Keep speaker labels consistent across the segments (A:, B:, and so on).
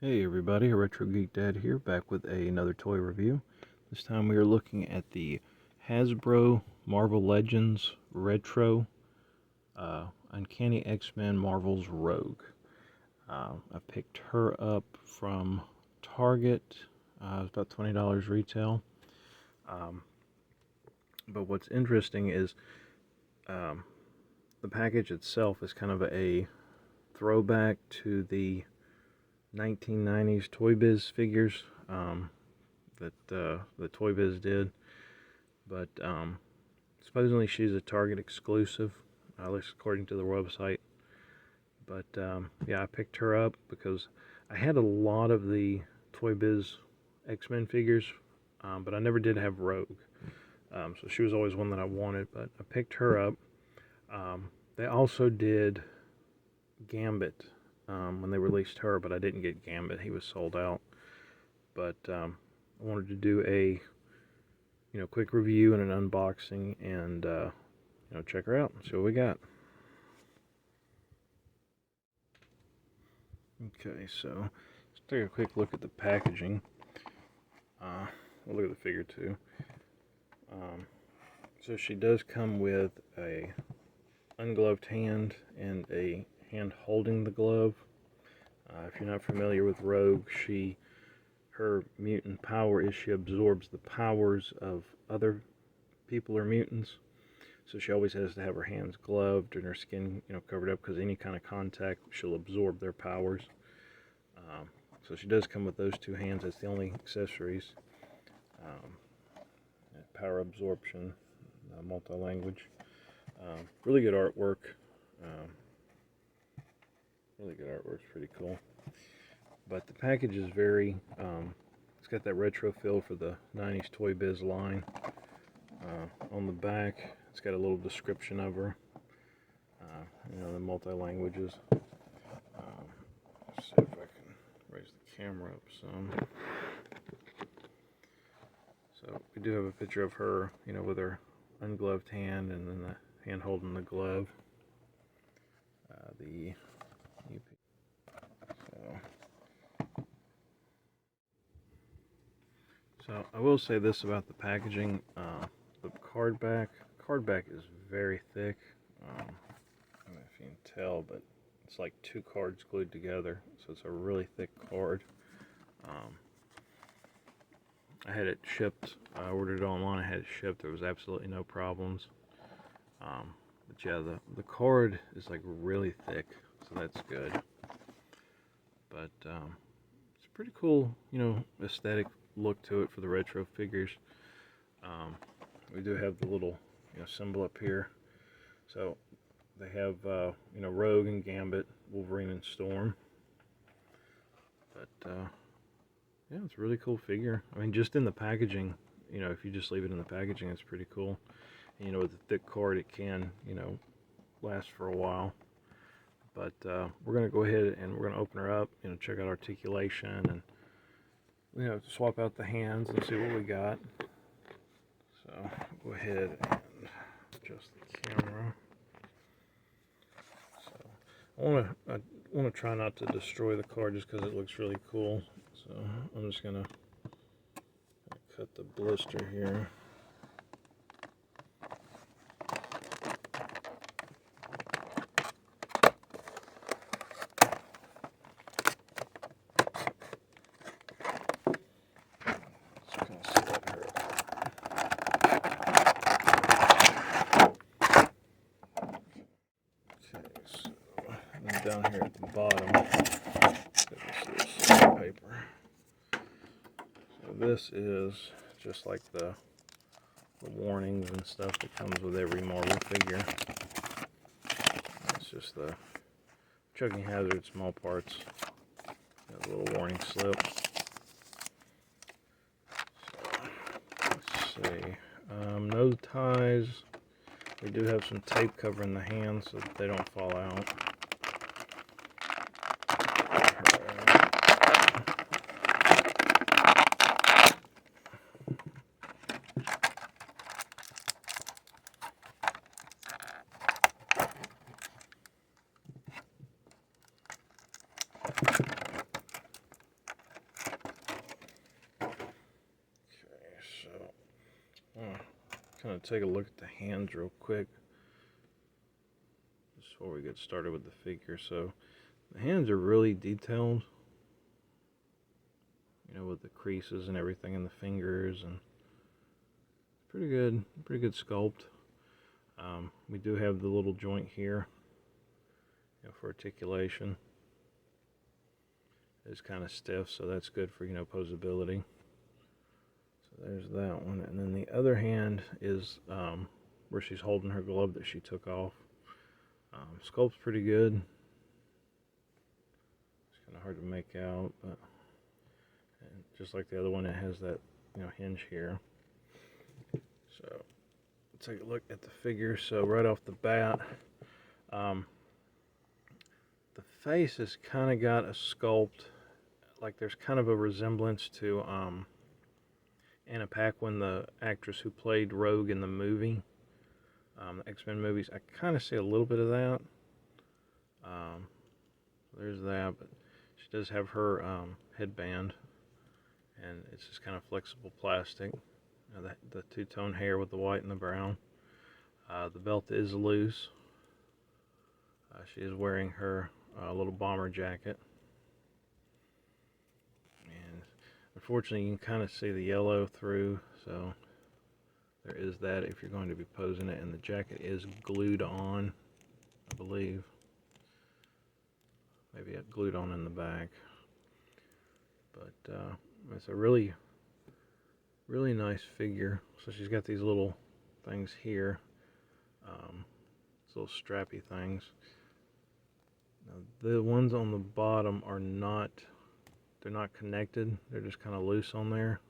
A: Hey everybody, Retro Geek Dad here, back with another toy review. This time we are looking at the Hasbro Marvel Legends Retro Uncanny X-Men Marvel's Rogue. I picked her up from Target. It was about $20 retail. But what's interesting is the package itself is kind of a throwback to the 1990s Toy Biz figures that the Toy Biz did, but supposedly she's a Target exclusive, at least according to the website. But yeah, I picked her up because I had a lot of the Toy Biz X-Men figures, but I never did have Rogue, so she was always one that I wanted. But I picked her up. They also did Gambit when they released her, but I didn't get Gambit. He was sold out. But I wanted to do a quick review and an unboxing, and check her out and see what we got. Okay, so let's take a quick look at the packaging. We'll look at the figure too. So she does come with a ungloved hand and a hand holding the glove. If you're not familiar with Rogue, her mutant power is she absorbs the powers of other people or mutants. So she always has to have her hands gloved and her skin, covered up, because any kind of contact, she'll absorb their powers. So she does come with those two hands. That's the only accessories. Power absorption, multi-language. Really good artwork. It's pretty cool. But the package is very, it's got that retro feel for the 90s Toy Biz line. On the back, it's got a little description of her, the multi-languages. Let's see if I can raise the camera up some. So we do have a picture of her, with her ungloved hand and then the hand holding the glove. So I will say this about the packaging: the card back is very thick. I don't know if you can tell, but it's like two cards glued together, so it's a really thick card. I had it shipped. I ordered it online. I had it shipped. There was absolutely no problems. But yeah, the card is like really thick, so that's good. But it's a pretty cool, aesthetic look to it for the retro figures. We do have the little, symbol up here. So they have, Rogue and Gambit, Wolverine and Storm. But yeah, it's a really cool figure. I mean, just in the packaging, if you just leave it in the packaging, it's pretty cool. And, with the thick card, it can, last for a while. But we're going to go ahead and we're going to open her up, check out articulation, and, swap out the hands and see what we got. So go ahead and adjust the camera. So I want to try not to destroy the card just because it looks really cool. So I'm just going to cut the blister here. Down here at the bottom, this little paper. So this is just like the warnings and stuff that comes with every Marvel figure. It's just the choking hazard, small parts, a little warning slip. So, let's see. No ties. We do have some tape covering the hands so that they don't fall out. going to take a look at the hands real quick before we get started with the figure. So the hands are really detailed, you know, with the creases and everything in the fingers, and pretty good sculpt. We do have the little joint here, you know, for articulation. It's kind of stiff, so that's good for, you know, posability. So there's that one, and then the other hand is where she's holding her glove that she took off. Sculpt's pretty good. It's kind of hard to make out, but just like the other one, it has that, you know, hinge here. So let's take a look at the figure. So right off the bat, the face has kind of got a sculpt, like there's kind of a resemblance to Anna Paquin, the actress who played Rogue in the movie, the X-Men movies. I kind of see a little bit of that. There's that, but she does have her headband, and it's just kind of flexible plastic. You know, the two-tone hair with the white and the brown. The belt is loose. She is wearing her little bomber jacket. And unfortunately, you can kind of see the yellow through, so there is that if you're going to be posing it. And the jacket is glued on, I believe. Maybe it glued on in the back. But it's a really nice figure. So she's got these little things here, these little strappy things. Now, the ones on the bottom are not, they're not connected. They're just kind of loose on there.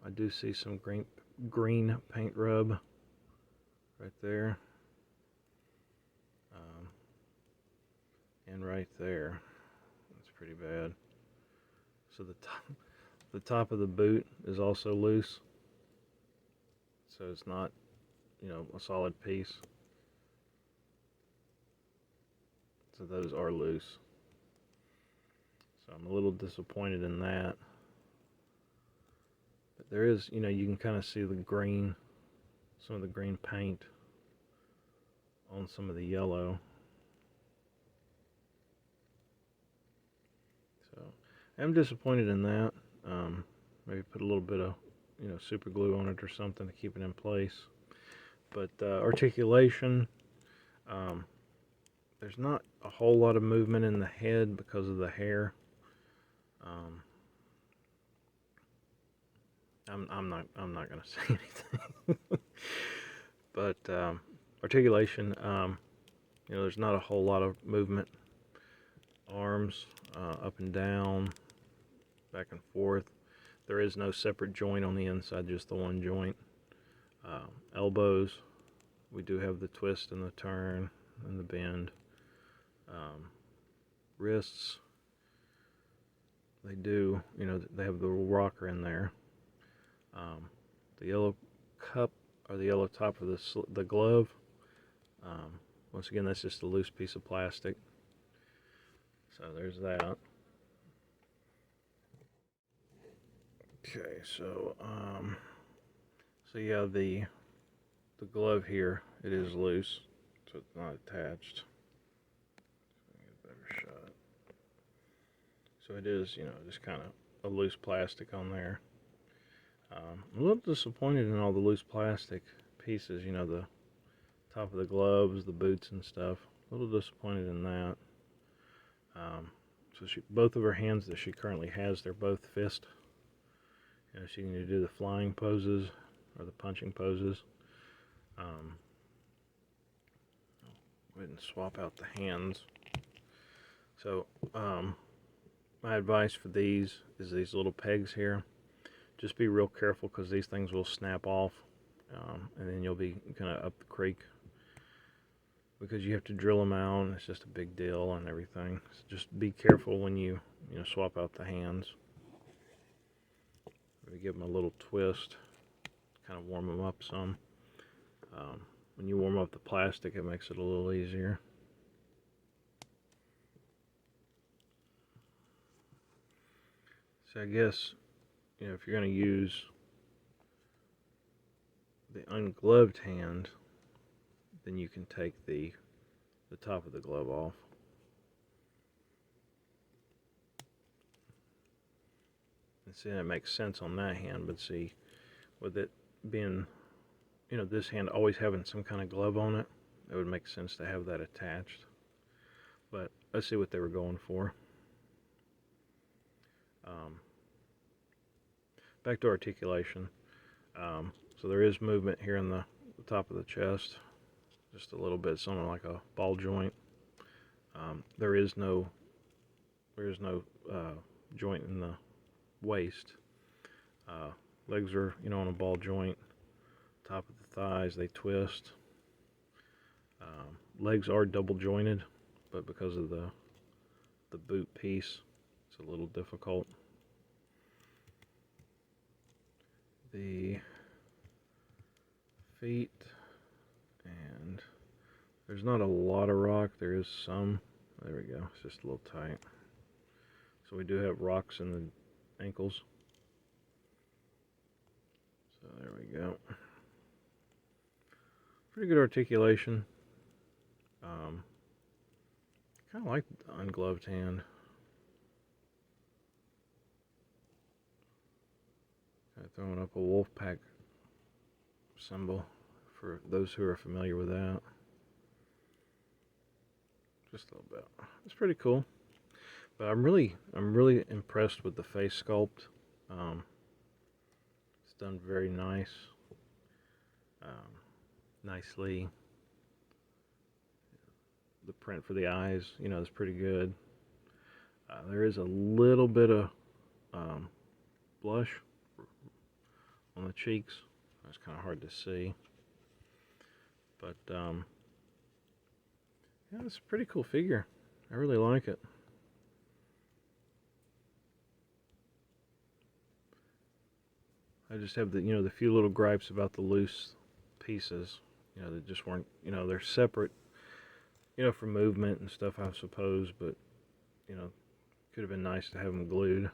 A: I do see some green paint rub right there, and right there. That's pretty bad. So the top of the boot is also loose, so it's not, you know, a solid piece. So those are loose. So I'm a little disappointed in that. But there is, you know, you can kind of see the green, some of the green paint on some of the yellow. So I'm disappointed in that. Maybe put a little bit of, you know, super glue on it or something to keep it in place. But articulation, there's not a whole lot of movement in the head because of the hair. I'm not going to say anything. But articulation, you know, there's not a whole lot of movement. Arms up and down, back and forth. There is no separate joint on the inside, just the one joint. Elbows, we do have the twist and the turn and the bend. Wrists, they do, you know, they have the little rocker in there. The yellow cup, or the yellow top of the glove, once again, that's just a loose piece of plastic. So there's that. Okay, so yeah, the glove here, it is loose, so it's not attached. Get a better shot. So it is, you know, just kind of a loose plastic on there. I'm a little disappointed in all the loose plastic pieces, you know, the top of the gloves, the boots and stuff. A little disappointed in that. So both of her hands that she currently has, they're both fist. You know, she can either do the flying poses or the punching poses. Go ahead and swap out the hands. So my advice for these is these little pegs here. Just be real careful because these things will snap off, and then you'll be kind of up the creek because you have to drill them out, and it's just a big deal and everything. So just be careful when you swap out the hands. Maybe give them a little twist, kind of warm them up some. When you warm up the plastic, it makes it a little easier. So I guess, you know, if you're going to use the ungloved hand, then you can take the top of the glove off. And see, that makes sense on that hand, but see, with it being, you know, this hand always having some kind of glove on it, it would make sense to have that attached. But let's see what they were going for. Back to articulation. So there is movement here in the top of the chest, just a little bit, something like a ball joint. There is no joint in the waist. Legs are, you know, on a ball joint. Top of the thighs, they twist. Legs are double jointed, but because of the boot piece, it's a little difficult. The feet, and there's not a lot of rock. There is some. There we go. It's just a little tight. So we do have rocks in the ankles. So there we go. Pretty good articulation. Kind of like the ungloved hand. Throwing up a wolf pack symbol for those who are familiar with that. Just a little bit. It's pretty cool. But I'm really impressed with the face sculpt. It's done very nice. Nicely. The print for the eyes, you know, is pretty good. There is a little bit of blush on the cheeks. It's kind of hard to see, but yeah, it's a pretty cool figure. I really like it. I just have the, you know, the few little gripes about the loose pieces. You know, they just weren't, you know, they're separate, you know, for movement and stuff, I suppose, but, you know, could have been nice to have them glued.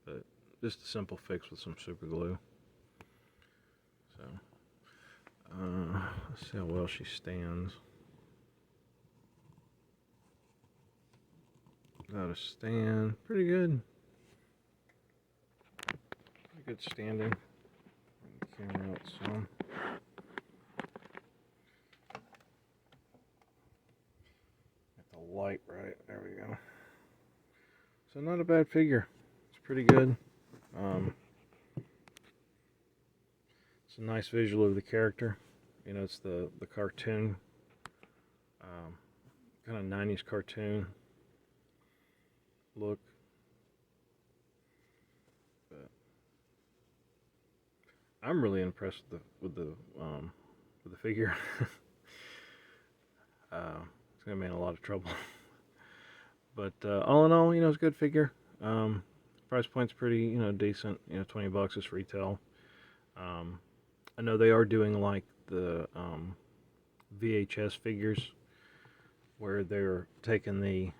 A: But just a simple fix with some super glue. So, let's see how well she stands. Without a stand, pretty good. Pretty good standing. Bring the camera out some. Get the light right. There we go. So not a bad figure. It's pretty good. It's a nice visual of the character. You know, it's the cartoon, kind of 90s cartoon look. But I'm really impressed with the figure. It's gonna be in a lot of trouble. But all in all, you know, it's a good figure. Price point's pretty, you know, decent. You know, $20 is retail. I know they are doing like the VHS figures, where they're taking the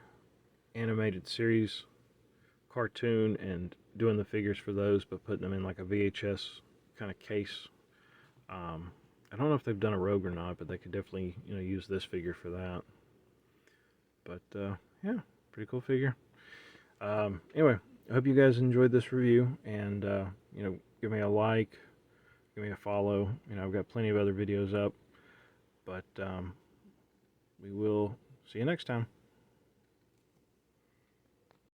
A: animated series cartoon and doing the figures for those, but putting them in like a VHS kind of case. I don't know if they've done a Rogue or not, but they could definitely, you know, use this figure for that. But yeah, pretty cool figure. Anyway, I hope you guys enjoyed this review, and you know, give me a like, give me a follow. You know, I've got plenty of other videos up, but we will see you next time.